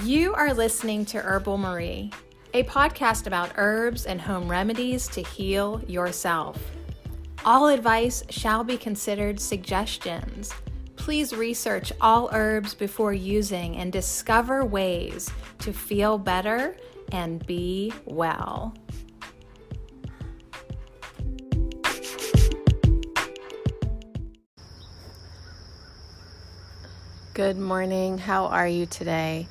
You are listening to Herbal Marie, a podcast about herbs and home remedies to heal yourself. All advice shall be considered suggestions. Please research all herbs before using and discover ways to feel better and be well. Good morning. How are you today?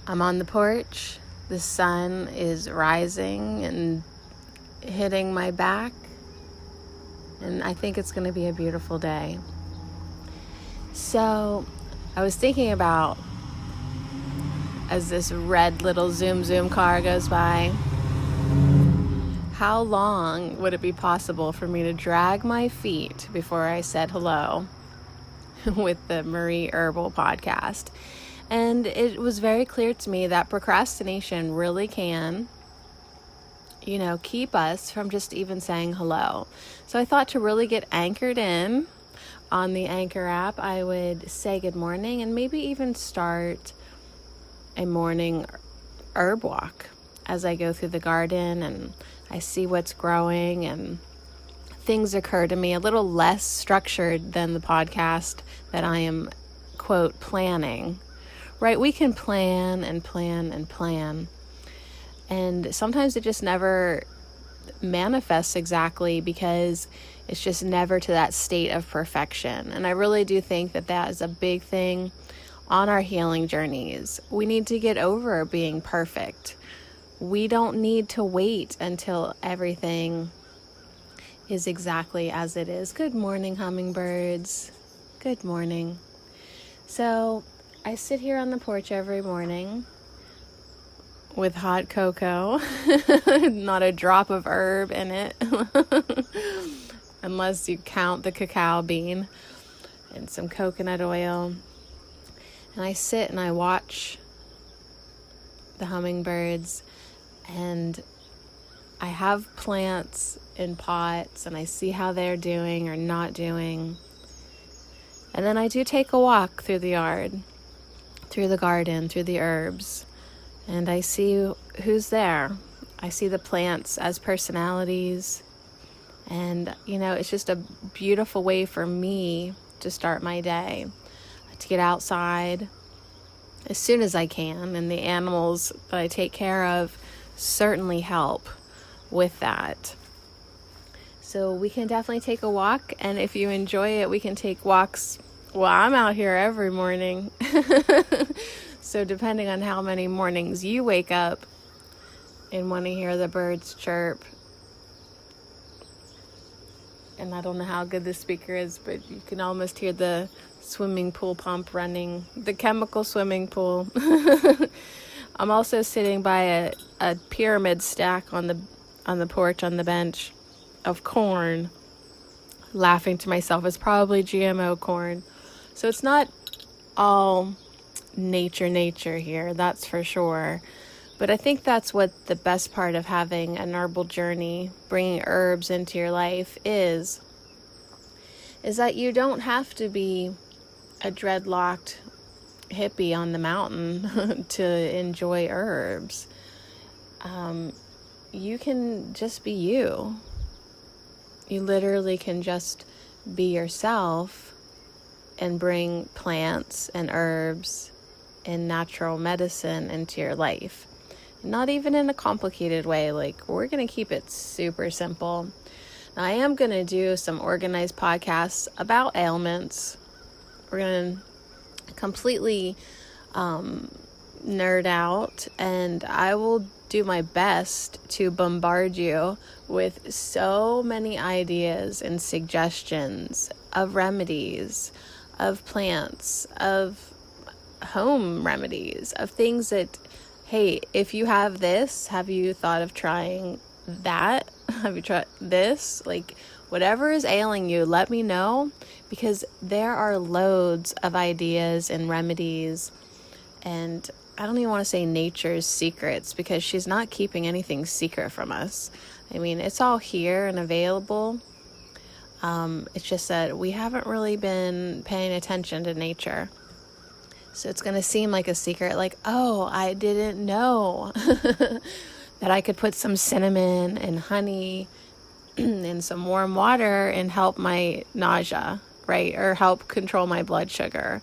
I'm on the porch. The sun is rising and hitting my back, and I think it's going to be a beautiful day. So I was thinking about, as this red little zoom car goes by, how long would it be possible for me to drag my feet before I said hello with the Marie Herbal podcast? And it was very clear to me that procrastination really can, keep us from just even saying hello. So I thought to really get anchored in on the Anchor app, I would say good morning and maybe even start a morning herb walk as I go through the garden and I see what's growing and things occur to me a little less structured than the podcast that I am, quote, planning. Right? We can plan and plan and plan. And sometimes it just never manifests exactly because it's just never to that state of perfection. And I really do think that that is a big thing on our healing journeys. We need to get over being perfect. We don't need to wait until everything is exactly as it is. Good morning, hummingbirds. Good morning. So I sit here on the porch every morning with hot cocoa, not a drop of herb in it, unless you count the cacao bean, and some coconut oil. And I sit and I watch the hummingbirds, and I have plants in pots, and I see how they're doing or not doing. And then I do take a walk through the yard, through the garden, through the herbs, and I see who's there. I see the plants as personalities, and it's just a beautiful way for me to start my day, to get outside as soon as I can, and the animals that I take care of certainly help with that. So we can definitely take a walk, and if you enjoy it, we can take walks. Well, I'm out here every morning. So depending on how many mornings you wake up and want to hear the birds chirp, and I don't know how good the speaker is, but you can almost hear the swimming pool pump running, the chemical swimming pool. I'm also sitting by a pyramid stack on the porch, on the bench, of corn, laughing to myself. It's probably GMO corn. So it's not all nature here, that's for sure. But I think that's what the best part of having an herbal journey, bringing herbs into your life is that you don't have to be a dreadlocked hippie on the mountain to enjoy herbs. You can just be you. You literally can just be yourself and bring plants and herbs and natural medicine into your life. Not even in a complicated way. Like, we're going to keep it super simple. Now, I am going to do some organized podcasts about ailments. We're going to completely nerd out, and I will do my best to bombard you with so many ideas and suggestions of remedies, of plants, of home remedies, of things that, hey, if you have this, have you thought of trying that? Have you tried this? Like, whatever is ailing you, let me know, because there are loads of ideas and remedies, and I don't even want to say nature's secrets, because she's not keeping anything secret from us. I mean, it's all here and available. It's just that we haven't really been paying attention to nature. So it's going to seem like a secret, like, oh, I didn't know that I could put some cinnamon and honey in some warm water and help my nausea, right? Or help control my blood sugar.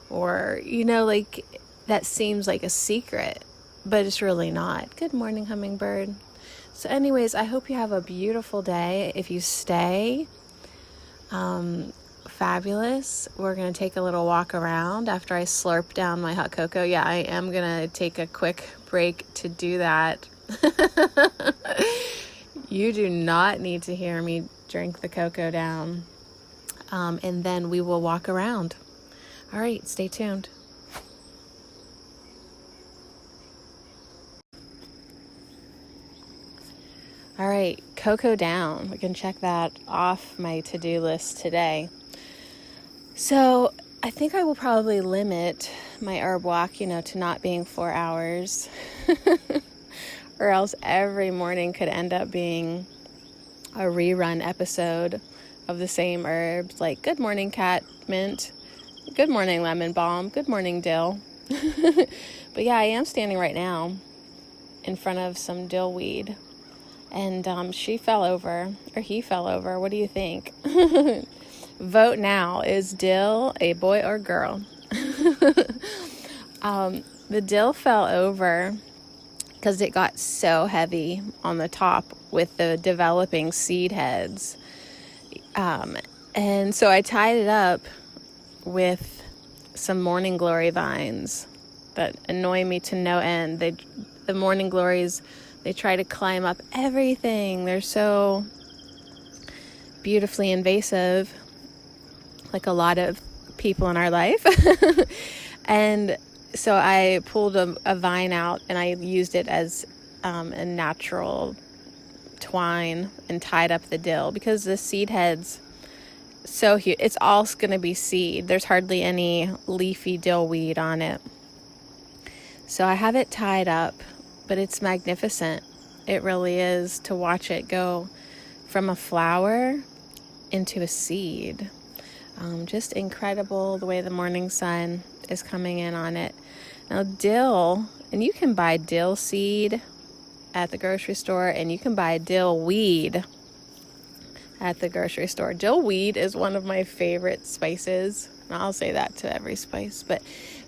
Or, like that seems like a secret, but it's really not. Good morning, hummingbird. So anyways, I hope you have a beautiful day. If you stay, fabulous. We're going to take a little walk around after I slurp down my hot cocoa. Yeah, I am going to take a quick break to do that. You do not need to hear me drink the cocoa down. And then we will walk around. All right, stay tuned. All right, cocoa down. We can check that off my to-do list today. So I think I will probably limit my herb walk, to not being 4 hours. Or else every morning could end up being a rerun episode of the same herbs, like good morning catmint, good morning lemon balm, good morning dill. But yeah, I am standing right now in front of some dill weed, and she fell over, or he fell over. What do you think? Vote now. Is dill a boy or girl? The dill fell over because it got so heavy on the top with the developing seed heads. And so I tied it up with some morning glory vines that annoy me to no end. The morning glories, they try to climb up everything. They're so beautifully invasive, like a lot of people in our life. And so I pulled a vine out and I used it as a natural twine and tied up the dill, because the seed heads, so huge. It's all going to be seed. There's hardly any leafy dill weed on it. So I have it tied up, but it's magnificent. It really is, to watch it go from a flower into a seed. Just incredible the way the morning sun is coming in on it. Now dill, and you can buy dill seed at the grocery store, and you can buy dill weed at the grocery store. Dill weed is one of my favorite spices. And I'll say that to every spice, but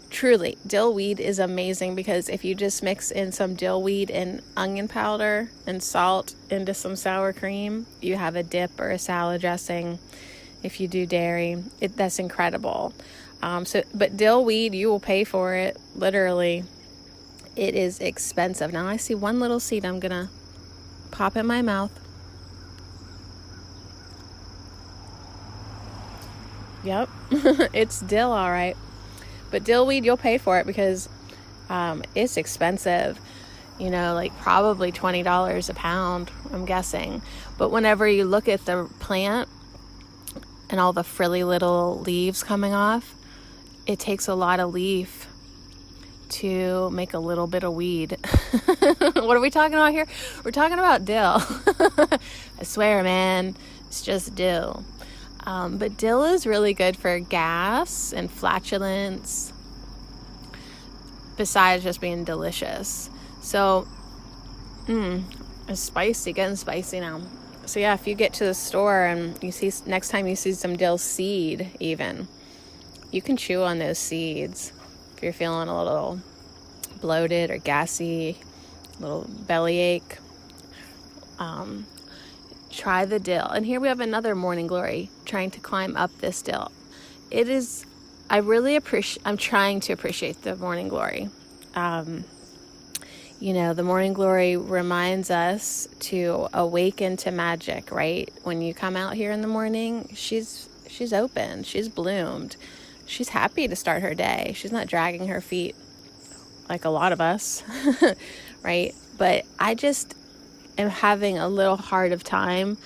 truly, dill weed is amazing, because if you just mix in some dill weed and onion powder and salt into some sour cream, you have a dip or a salad dressing. If you do dairy, that's incredible. But dill weed, you will pay for it. Literally, it is expensive. Now I see one little seed I'm gonna pop in my mouth. Yep, it's dill, all right. But dill weed, you'll pay for it, because it's expensive. Like probably $20 a pound, I'm guessing. But whenever you look at the plant and all the frilly little leaves coming off, it takes a lot of leaf to make a little bit of weed. What are we talking about here? We're talking about dill. I swear, man, it's just dill. But dill is really good for gas and flatulence, besides just being delicious. So, it's spicy, getting spicy now. So yeah, if you get to the store and you see, next time you see some dill seed even, you can chew on those seeds if you're feeling a little bloated or gassy, a little bellyache. Try the dill. And here we have another morning glory trying to climb up this dill. I'm trying to appreciate the morning glory. The morning glory reminds us to awaken to magic, right? When you come out here in the morning, she's open, she's bloomed. She's happy to start her day. She's not dragging her feet like a lot of us, right? But I just am having a little hard of time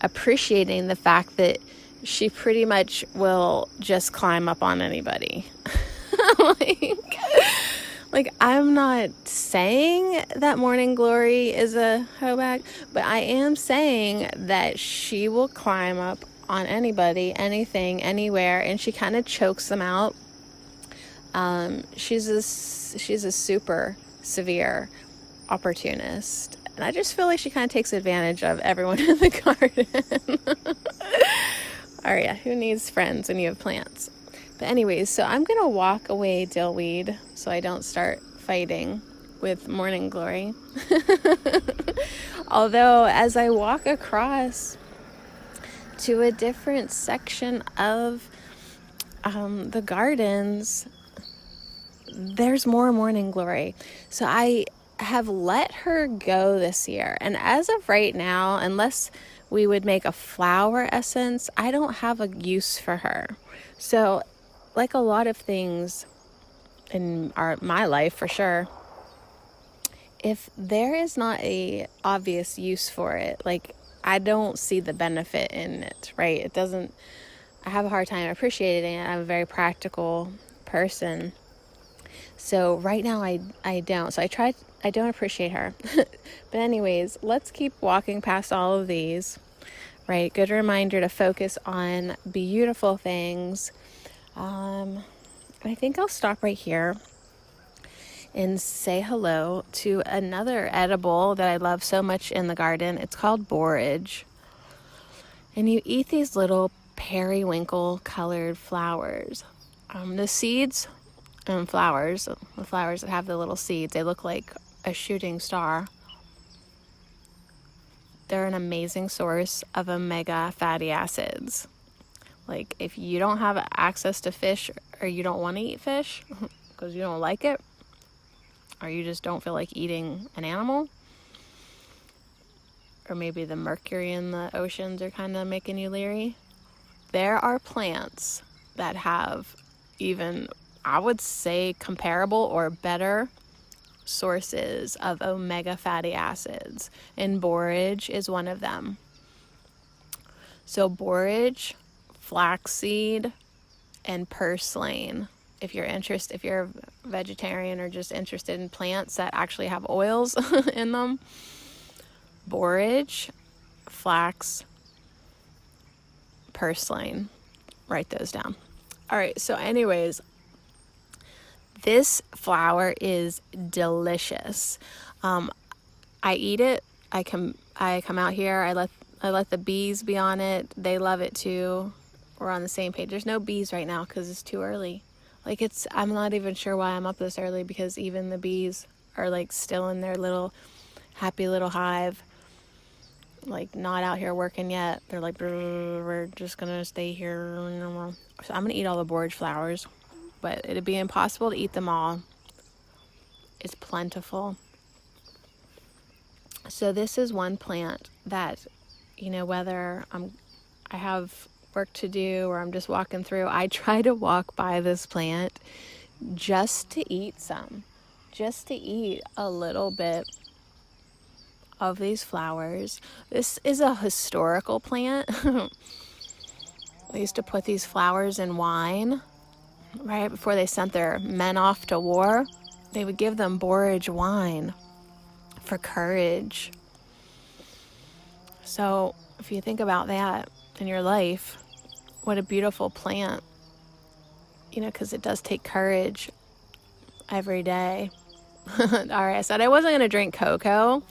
appreciating the fact that she pretty much will just climb up on anybody. Like, I'm not saying that morning glory is a hoe bag, but I am saying that she will climb up on anybody, anything, anywhere, and she kind of chokes them out She's a super severe opportunist, and I just feel like she kind of takes advantage of everyone in the garden. All right, yeah, who needs friends when you have plants? But anyways, so I'm gonna walk away dillweed so I don't start fighting with morning glory. Although as I walk across to a different section of the gardens, there's more morning glory. So I have let her go this year, and as of right now, unless we would make a flower essence, I don't have a use for her. So like a lot of things in my life, for sure, if there is not a obvious use for it, like I don't see the benefit in it, right? It doesn't, I have a hard time appreciating it. I'm a very practical person. So right now I don't. So I don't appreciate her. But anyways, let's keep walking past all of these, right? Good reminder to focus on beautiful things. I think I'll stop right here and say hello to another edible that I love so much in the garden. It's called Borage. And you eat these little periwinkle colored flowers. The seeds and flowers, the flowers that have the little seeds, they look like a shooting star. They're an amazing source of omega fatty acids. Like if you don't have access to fish, or you don't want to eat fish because you don't like it, or you just don't feel like eating an animal, or maybe the mercury in the oceans are kind of making you leery, there are plants that have even, I would say, comparable or better sources of omega fatty acids, and borage is one of them. So borage, flaxseed, and purslane. If you're a vegetarian or just interested in plants that actually have oils in them, borage, flax, purslane. Write those down. All right, so anyways, this flower is delicious. I eat it. I come out here. I let the bees be on it. They love it too. We're on the same page. There's no bees right now because it's too early. Like I'm not even sure why I'm up this early, because even the bees are like still in their little happy little hive, like not out here working yet. They're like, we're just gonna stay here. So I'm gonna eat all the borage flowers, but it'd be impossible to eat them all. It's plentiful. So this is one plant that, whether I have work to do or I'm just walking through, I try to walk by this plant just to eat a little bit of these flowers. This is a historical plant. They used to put these flowers in wine, right before they sent their men off to war. They would give them borage wine for courage. So if you think about that in your life, what a beautiful plant, because it does take courage every day. All right, I said I wasn't going to drink cocoa,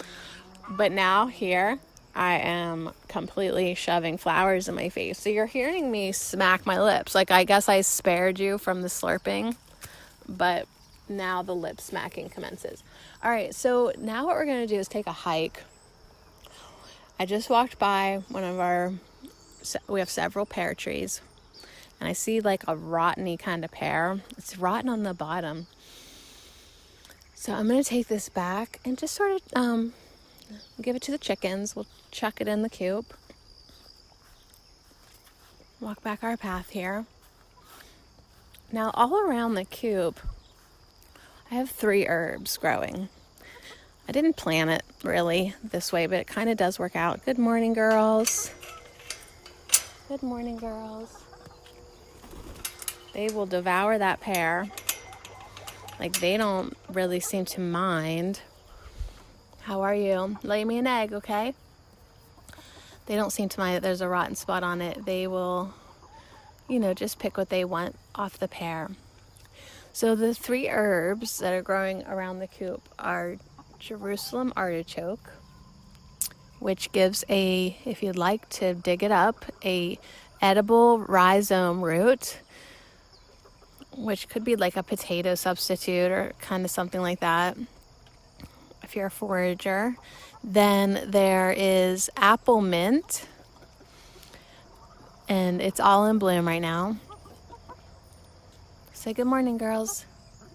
but now here I am completely shoving flowers in my face. So you're hearing me smack my lips. Like, I guess I spared you from the slurping, but now the lip smacking commences. All right, so now what we're going to do is take a hike. I just walked by we have several pear trees, and I see like a rotten-y kind of pear. It's rotten on the bottom. So I'm going to take this back and just sort of give it to the chickens. We'll chuck it in the coop. Walk back our path here. Now all around the coop, I have 3 herbs growing. I didn't plan it really this way, but it kind of does work out. Good morning, girls. Good morning, girls. They will devour that pear. Like, they don't really seem to mind. How are you? Lay me an egg, okay? They don't seem to mind that there's a rotten spot on it. They will, just pick what they want off the pear. So the 3 herbs that are growing around the coop are Jerusalem artichoke, which gives if you'd like to dig it up, a edible rhizome root, which could be like a potato substitute or kind of something like that if you're a forager. Then there is apple mint, and it's all in bloom right now. Say good morning, girls.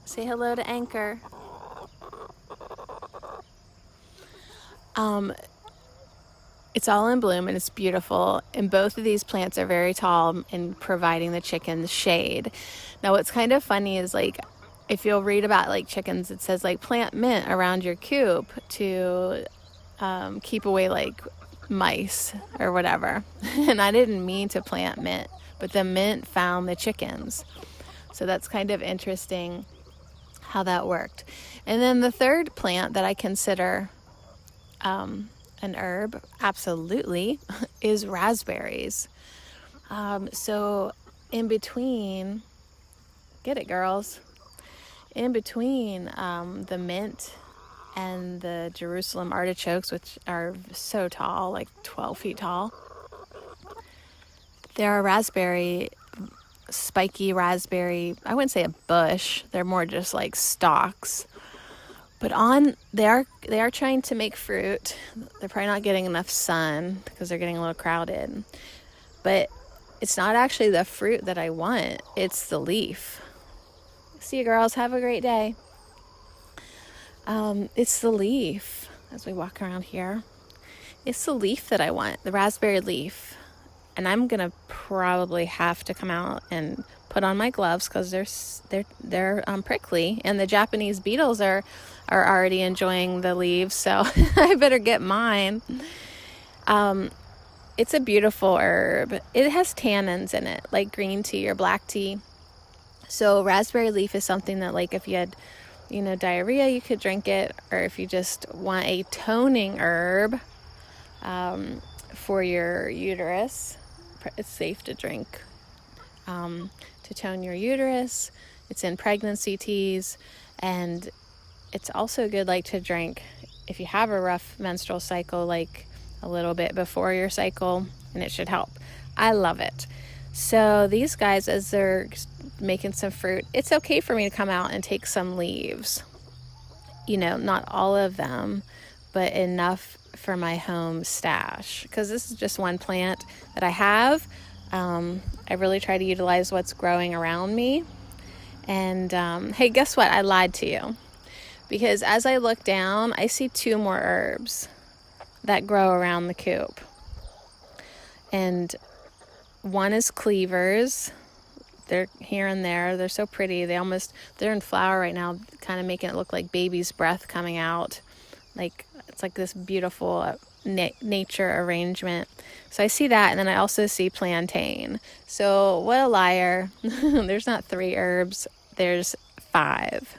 Say hello to Anchor. It's all in bloom and it's beautiful, and both of these plants are very tall in providing the chickens shade. Now what's kind of funny is, like, if you'll read about like chickens, it says like plant mint around your coop to keep away like mice or whatever. And I didn't mean to plant mint, but the mint found the chickens. So that's kind of interesting how that worked. And then the third plant that I consider an herb, absolutely, is raspberries. So in between, get it, girls, in between the mint and the Jerusalem artichokes, which are so tall, like 12 feet tall, there are spiky raspberry, I wouldn't say a bush, they're more just like stalks. But they are trying to make fruit. They're probably not getting enough sun because they're getting a little crowded. But it's not actually the fruit that I want. It's the leaf. See you, girls. Have a great day. It's the leaf as we walk around here. It's the leaf that I want, the raspberry leaf. And I'm going to probably have to come out and put on my gloves because they're prickly, and the Japanese beetles are already enjoying the leaves, so I better get mine. It's a beautiful herb. It has tannins in it, like green tea or black tea. So raspberry leaf is something that, like, if you had, diarrhea, you could drink it, or if you just want a toning herb for your uterus, it's safe to drink. To tone your uterus. It's in pregnancy teas, and it's also good, like, to drink if you have a rough menstrual cycle, like a little bit before your cycle, and it should help. I love it. So these guys, as they're making some fruit, it's okay for me to come out and take some leaves. Not all of them, but enough for my home stash, because this is just one plant that I have. I really try to utilize what's growing around me. And hey, guess what? I lied to you. Because as I look down, I see 2 more herbs that grow around the coop. And one is cleavers. They're here and there. They're so pretty. They're in flower right now, kind of making it look like baby's breath coming out. Like, it's like this beautiful nature arrangement. So I see that, and then I also see plantain. So what a liar. There's not 3 herbs, there's 5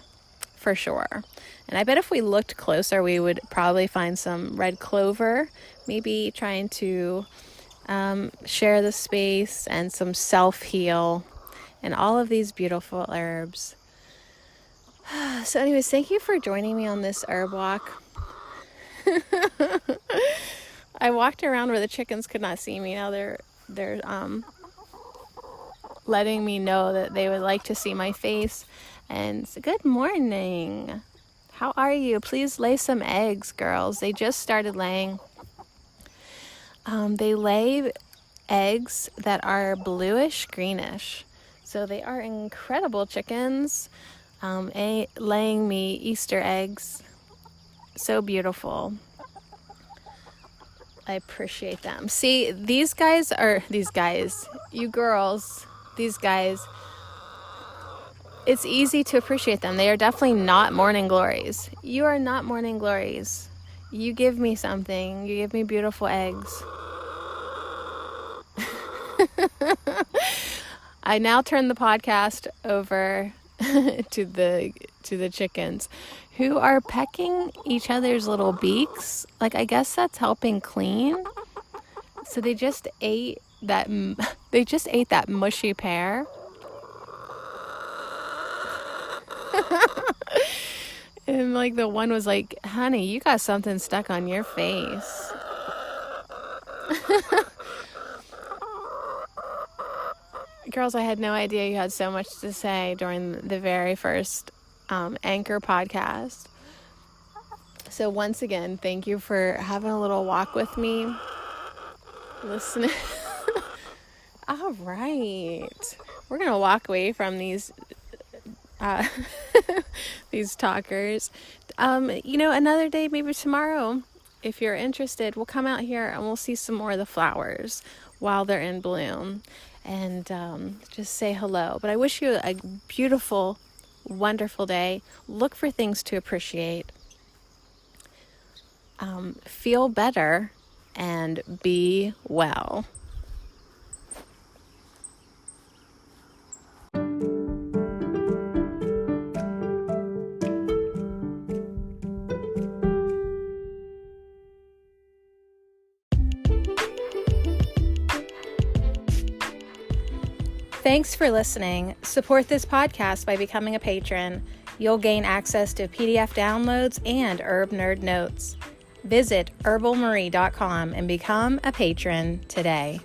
for sure. And I bet if we looked closer, we would probably find some red clover, maybe trying to share the space, and some self-heal, and all of these beautiful herbs. So anyways, thank you for joining me on this herb walk. I walked around where the chickens could not see me. Now they're letting me know that they would like to see my face. And good morning. How are you? Please lay some eggs, girls. They just started laying. They lay eggs that are bluish greenish. So they are incredible chickens, laying me Easter eggs. So beautiful. I appreciate them. See, these guys, you girls, these guys, it's easy to appreciate them. They are definitely not morning glories. You are not morning glories. You give me something. You give me beautiful eggs. I now turn the podcast over to the chickens, who are pecking each other's little beaks. Like, I guess that's helping clean. So they just ate that mushy pear. And like the one was like, honey, you got something stuck on your face. Girls, I had no idea you had so much to say during the very first Anchor podcast. So once again, thank you for having a little walk with me. Listening. All right. We're going to walk away from these these talkers. Another day, maybe tomorrow, if you're interested, we'll come out here and we'll see some more of the flowers while they're in bloom and just say hello. But I wish you a beautiful, wonderful day. Look for things to appreciate. Feel better and be well. Thanks for listening. Support this podcast by becoming a patron. You'll gain access to PDF downloads and Herb Nerd notes. Visit herbalmarie.com and become a patron today.